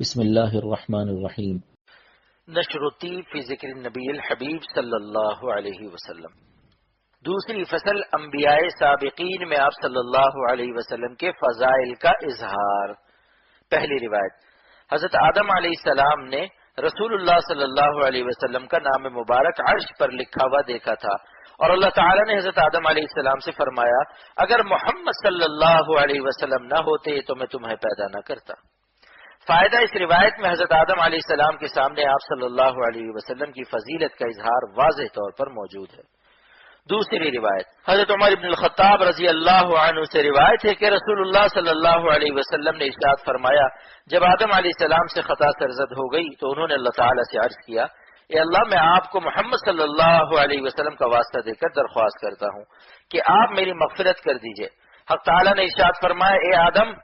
بسم اللہ الرحمن الرحیم۔ نشرتی فی ذکر النبی الحبیب صلی اللہ علیہ وسلم۔ دوسری فصل انبیاء سابقین میں آپ صلی اللہ علیہ وسلم کے فضائل کا اظہار۔ پہلی روایت، حضرت آدم علیہ السلام نے رسول اللہ صلی اللہ علیہ وسلم کا نام مبارک عرش پر لکھا ہوا دیکھا تھا، اور اللہ تعالیٰ نے حضرت آدم علیہ السلام سے فرمایا، اگر محمد صلی اللہ علیہ وسلم نہ ہوتے تو میں تمہیں پیدا نہ کرتا۔ فائدہ اس روایت میں حضرت آدم علیہ السلام کے سامنے آپ صلی اللہ علیہ وسلم کی فضیلت کا اظہار واضح طور پر موجود ہے۔ دوسری روایت، حضرت عمر بن الخطاب رضی اللہ عنہ سے روایت ہے کہ رسول اللہ صلی اللہ علیہ وسلم نے ارشاد فرمایا، جب آدم علیہ السلام سے خطا سرزد ہو گئی تو انہوں نے اللہ تعالیٰ سے عرض کیا، اے اللہ، میں آپ کو محمد صلی اللہ علیہ وسلم کا واسطہ دے کر درخواست کرتا ہوں کہ آپ میری مغفرت کر دیجئے۔ حق تعالیٰ نے ارشاد فرمایا، اے آدم،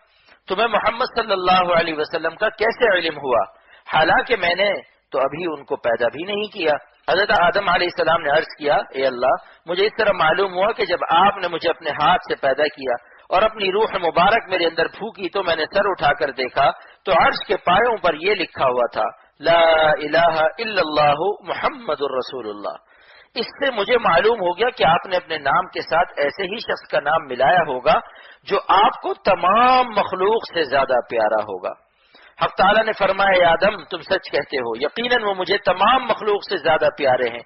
تمہیں محمد صلی اللہ علیہ وسلم کا کیسے علم ہوا، حالانکہ میں نے تو ابھی ان کو پیدا بھی نہیں کیا۔ حضرت آدم علیہ السلام نے عرض کیا، اے اللہ، مجھے اس طرح معلوم ہوا کہ جب آپ نے مجھے اپنے ہاتھ سے پیدا کیا اور اپنی روح مبارک میرے اندر پھونکی تو میں نے سر اٹھا کر دیکھا تو عرش کے پایوں پر یہ لکھا ہوا تھا، لا الہ الا اللہ محمد الرسول اللہ۔ اس سے مجھے معلوم ہو گیا کہ آپ نے اپنے نام کے ساتھ ایسے ہی شخص کا نام ملایا ہوگا جو آپ کو تمام مخلوق سے زیادہ پیارا ہوگا۔ حق تعالیٰ نے فرمایا، اے آدم، تم سچ کہتے ہو، یقیناً وہ مجھے تمام مخلوق سے زیادہ پیارے ہیں،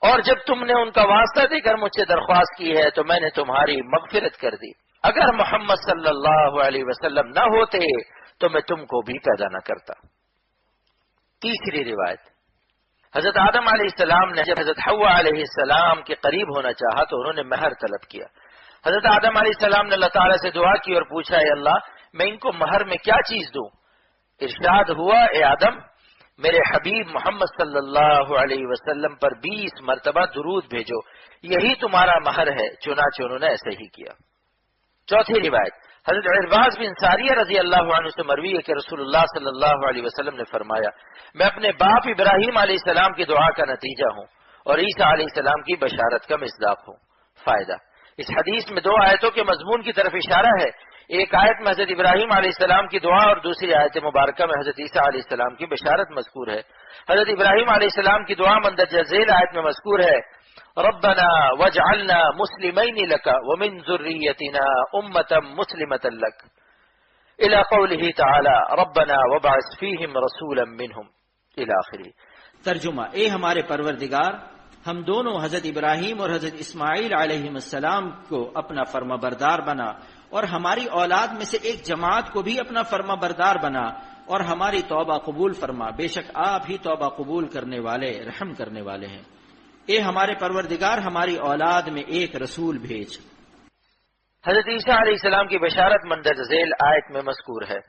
اور جب تم نے ان کا واسطہ دے کر مجھ سے درخواست کی ہے تو میں نے تمہاری مغفرت کر دی۔ اگر محمد صلی اللہ علیہ وسلم نہ ہوتے تو میں تم کو بھی پیدا نہ کرتا۔ تیسری روایت، حضرت آدم علیہ السلام نے جب حضرت حوا علیہ السلام کے قریب ہونا چاہا تو انہوں نے مہر طلب کیا۔ حضرت آدم علیہ السلام نے اللہ تعالیٰ سے دعا کی اور پوچھا، اے اللہ، میں ان کو مہر میں کیا چیز دوں؟ ارشاد ہوا، اے آدم، میرے حبیب محمد صلی اللہ علیہ وسلم پر 20 مرتبہ درود بھیجو، یہی تمہارا مہر ہے۔ چنانچہ انہوں نے ایسے ہی کیا۔ چوتھی روایت، حضرت عرباض بن ساریہ رضی اللہ عنہ سے مروی ہے کہ رسول اللہ صلی اللہ علیہ وسلم نے فرمایا، میں اپنے باپ ابراہیم علیہ السلام کی دعا کا نتیجہ ہوں اور عیسیٰ علیہ السلام کی بشارت کا مصداق ہوں۔ فائدہ، اس حدیث میں 2 آیتوں کے مضمون کی طرف اشارہ ہے۔ ایک آیت میں حضرت ابراہیم علیہ السلام کی دعا اور دوسری آیت مبارکہ میں حضرت عیسیٰ علیہ السلام کی بشارت مذکور ہے۔ حضرت ابراہیم علیہ السلام کی دعا مندرجہ ذیل آیت میں مذکور ہے، ربنا واجعلنا مسلمین لک ومن ذریتنا امۃ مسلمۃ لک، الی قولہ تعالی ربنا وابعث فیہم رسولا منہم، الی آخرہ۔ ترجمہ، اے ہمارے پروردگار، ہم دونوں حضرت ابراہیم اور حضرت اسماعیل علیہ السلام کو اپنا فرما بردار بنا، اور ہماری اولاد میں سے ایک جماعت کو بھی اپنا فرما بردار بنا، اور ہماری توبہ قبول فرما، بے شک آپ ہی توبہ قبول کرنے والے رحم کرنے والے ہیں۔ اے ہمارے پروردگار، ہماری اولاد میں ایک رسول بھیج۔ حضرت عیسیٰ علیہ السلام کی بشارت مندرجہ ذیل آیت میں مذکور ہے،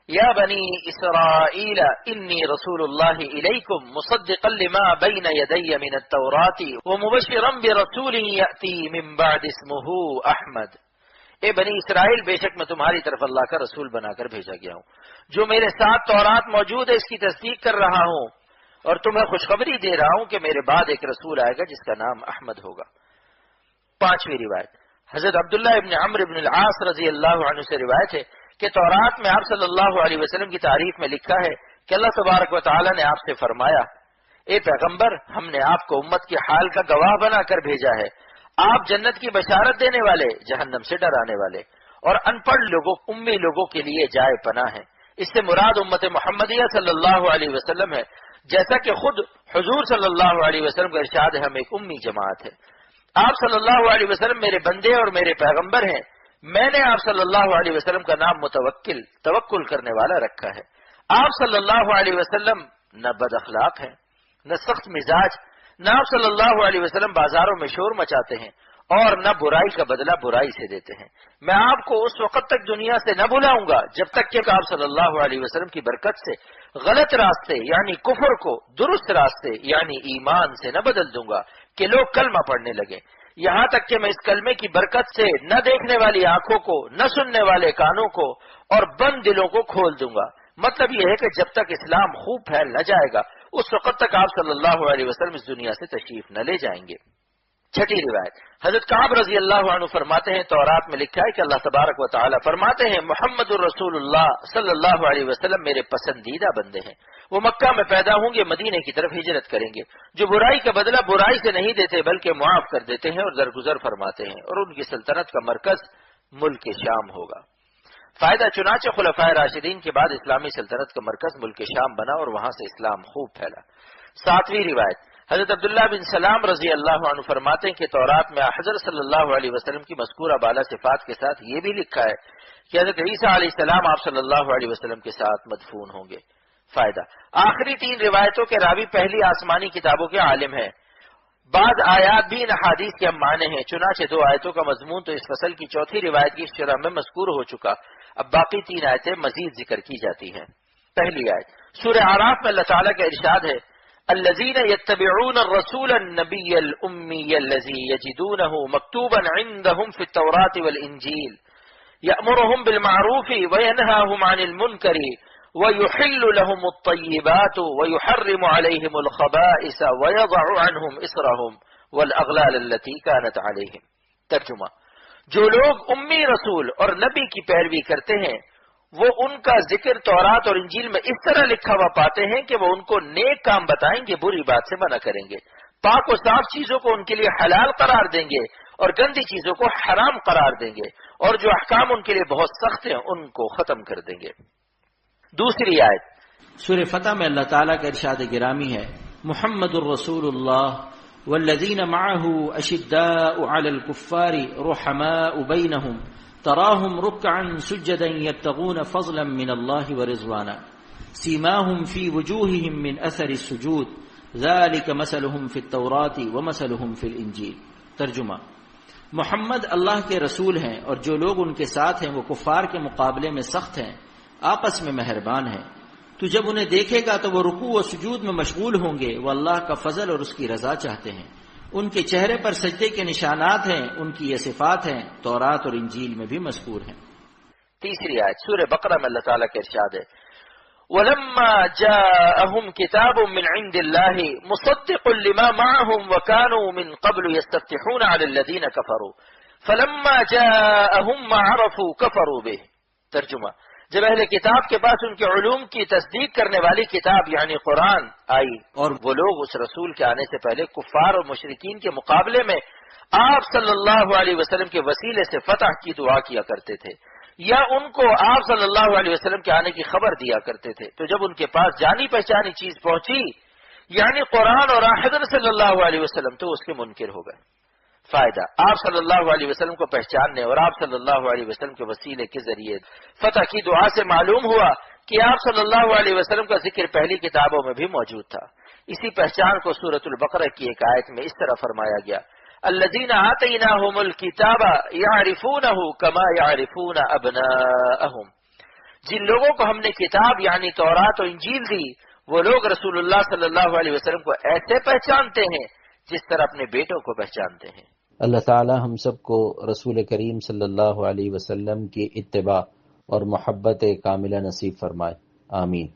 یا بنی اسرائیل انی رسول اللہ الیکم مصدقا لما بین یدی من التوراۃ ومبشرا برسول یأتی من بعد اسمہ احمد۔ اے بنی اسرائیل، بے شک میں تمہاری طرف اللہ کا رسول بنا کر بھیجا گیا ہوں، جو میرے ساتھ تورات موجود ہے اس کی تصدیق کر رہا ہوں، اور تمہیں خوشخبری دے رہا ہوں کہ میرے بعد ایک رسول آئے گا جس کا نام احمد ہوگا۔ پانچویں روایت، حضرت عبداللہ ابن عمرو ابن العاص رضی اللہ عنہ سے روایت ہے کہ تورات میں آپ صلی اللہ علیہ وسلم کی تعریف میں لکھا ہے کہ اللہ تبارک و تعالی نے آپ سے فرمایا، اے پیغمبر، ہم نے آپ کو امت کے حال کا گواہ بنا کر بھیجا ہے، آپ جنت کی بشارت دینے والے، جہنم سے ڈرانے والے، اور ان پڑھ لوگوں، امی لوگوں کے لیے جائے پناہ ہے۔ اس سے مراد امت محمدیہ صلی اللہ علیہ وسلم ہے، جیسا کہ خود حضور صلی اللہ علیہ وسلم کا ارشاد ہے، ہم ایک امی جماعت ہے۔ آپ صلی اللہ علیہ وسلم میرے بندے اور میرے پیغمبر ہیں۔ میں نے آپ صلی اللہ علیہ وسلم کا نام متوکل، توکل کرنے والا رکھا ہے۔ آپ صلی اللہ علیہ وسلم نہ بد اخلاق ہیں، نہ سخت مزاج، نہ آپ صلی اللہ علیہ وسلم بازاروں میں شور مچاتے ہیں اور نہ برائی کا بدلہ برائی سے دیتے ہیں۔ میں آپ کو اس وقت تک دنیا سے نہ بلاؤں گا جب تک کہ آپ صلی اللہ علیہ وسلم کی برکت سے غلط راستے یعنی کفر کو درست راستے یعنی ایمان سے نہ بدل دوں گا کہ لوگ کلمہ پڑھنے لگیں، یہاں تک کہ میں اس کلمے کی برکت سے نہ دیکھنے والی آنکھوں کو، نہ سننے والے کانوں کو اور بند دلوں کو کھول دوں گا۔ مطلب یہ ہے کہ جب تک اسلام خوب پھیل نہ جائے گا اس وقت تک آپ صلی اللہ علیہ وسلم اس دنیا سے تشریف نہ لے جائیں گے۔ چھٹی روایت، حضرت کعب رضی اللہ عنہ فرماتے ہیں تورات میں لکھا ہے کہ اللہ تبارک و تعالی فرماتے ہیں محمد الرسول اللہ صلی اللہ علیہ وسلم میرے پسندیدہ بندے ہیں، وہ مکہ میں پیدا ہوں گے، مدینے کی طرف ہجرت کریں گے، جو برائی کا بدلہ برائی سے نہیں دیتے بلکہ معاف کر دیتے ہیں اور درگزر فرماتے ہیں، اور ان کی سلطنت کا مرکز ملک شام ہوگا۔ فائدہ، چنانچہ خلفائے راشدین کے بعد اسلامی سلطنت کا مرکز ملک شام بنا اور وہاں سے اسلام خوب پھیلا۔ ساتویں روایت، حضرت عبداللہ بن سلام رضی اللہ عنہ فرماتے ہیں کہ تورات میں حضرت صلی اللہ علیہ وسلم کی مذکورہ بالا صفات کے ساتھ یہ بھی لکھا ہے کہ حضرت عیسیٰ علیہ السلام آپ صلی اللہ علیہ وسلم کے ساتھ مدفون ہوں گے۔ فائدہ، آخری تین روایتوں کے راوی پہلی آسمانی کتابوں کے عالم ہیں، بعض آیات بھی ان احادیث کے ہم معنی ہیں، چنانچہ دو آیتوں کا مضمون تو اس فصل کی چوتھی روایت کی شرح میں مذکور ہو چکا، اب باقی تین آیتیں مزید ذکر کی جاتی ہیں۔ پہلی آیت سورہ اعراف میں اللہ تعالیٰ کا ارشاد ہے، الذین یتبعون الرسول النبی الامی الذی یجدونہ مکتوبا عندہم فی التوراۃ والانجیل یأمرہم بالمعروف وینہاہم عن المنکر وَيُحِلُّ لَهُمُ الطَّيِّبَاتُ وَيُحَرِّمُ عَلَيْهِمُ الْخَبَائِثَ وَيَضَعُ عَنْهُمْ إِصْرَهُمْ وَالْأَغْلَالَ الَّتِي كَانَتْ عَلَيْهِمْ۔ ترجمہ، جو لوگ امی رسول اور نبی کی پیروی کرتے ہیں وہ ان کا ذکر تورات اور انجیل میں اس طرح لکھا ہوا پاتے ہیں کہ وہ ان کو نیک کام بتائیں گے، بری بات سے منع کریں گے، پاک و صاف چیزوں کو ان کے لیے حلال قرار دیں گے اور گندی چیزوں کو حرام قرار دیں گے، اور جو احکام ان کے لیے بہت سخت ہیں ان کو ختم کر دیں گے۔ دوسری آیت سورہ فتح میں اللہ تعالیٰ کا ارشاد گرامی ہے، محمد الرسول اللہ والذین معه اشداء علی الکفار رحماء بینہم تراہم رکعا سجدا یبتغون فضلا من اللہ ورضوانا سیماہم فی وجوہہم من اثر السجود ذلک مثلہم فی التوراۃ ومثلہم فی الانجیل۔ ترجمہ، محمد اللہ کے رسول ہیں اور جو لوگ ان کے ساتھ ہیں وہ کفار کے مقابلے میں سخت ہیں، آپس میں مہربان ہیں، تو جب انہیں دیکھے گا تو وہ رکوع و سجود میں مشغول ہوں گے، وہ اللہ کا فضل اور اس کی رضا چاہتے ہیں، ان کے چہرے پر سجدے کے نشانات ہیں، ان کی یہ صفات ہیں، تورات اور انجیل میں بھی مذکور ہیں۔ تیسری آیت سورہ بقرہ میں اللہ تعالیٰ کا ارشاد ہے، وَلَمَّا جَاءَهُمْ كِتَابٌ مِّنْ عِندِ اللَّهِ مُصَدِّقٌ لِّمَا مَعَهُمْ وَكَانُوا مِن قَبْلُ يَسْتَفْتِحُونَ عَلَى الَّذِينَ كَفَرُوا فَلَمَّا جَاءَهُم مَّا عَرَفُوا كَفَرُوا بِهِ۔ ترجمہ، جب اہل کتاب کے پاس ان کے علوم کی تصدیق کرنے والی کتاب یعنی قرآن آئی اور وہ لوگ اس رسول کے آنے سے پہلے کفار اور مشرکین کے مقابلے میں آپ صلی اللہ علیہ وسلم کے وسیلے سے فتح کی دعا کیا کرتے تھے یا ان کو آپ صلی اللہ علیہ وسلم کے آنے کی خبر دیا کرتے تھے، تو جب ان کے پاس جانی پہچانی چیز پہنچی یعنی قرآن اور حضرت صلی اللہ علیہ وسلم تو اس کے منکر ہو گئے۔ فائدہ، آپ صلی اللہ علیہ وسلم کو پہچاننے اور آپ صلی اللہ علیہ وسلم کے وسیلے کے ذریعے فتح کی دعا سے معلوم ہوا کہ آپ صلی اللہ علیہ وسلم کا ذکر پہلی کتابوں میں بھی موجود تھا۔ اسی پہچان کو سورۃ البقرہ کی ایک آیت میں اس طرح فرمایا گیا، الذین آتیناہم الکتاب یعرفونہ کما یعرفون ابناءہم، جن لوگوں کو ہم نے کتاب یعنی تورات و انجیل دی وہ لوگ رسول اللہ صلی اللہ علیہ وسلم کو ایسے پہچانتے ہیں جس طرح اپنے بیٹوں کو پہچانتے ہیں۔ اللہ تعالی ہم سب کو رسول کریم صلی اللہ علیہ وسلم کی اتباع اور محبت کاملہ نصیب فرمائے، آمین۔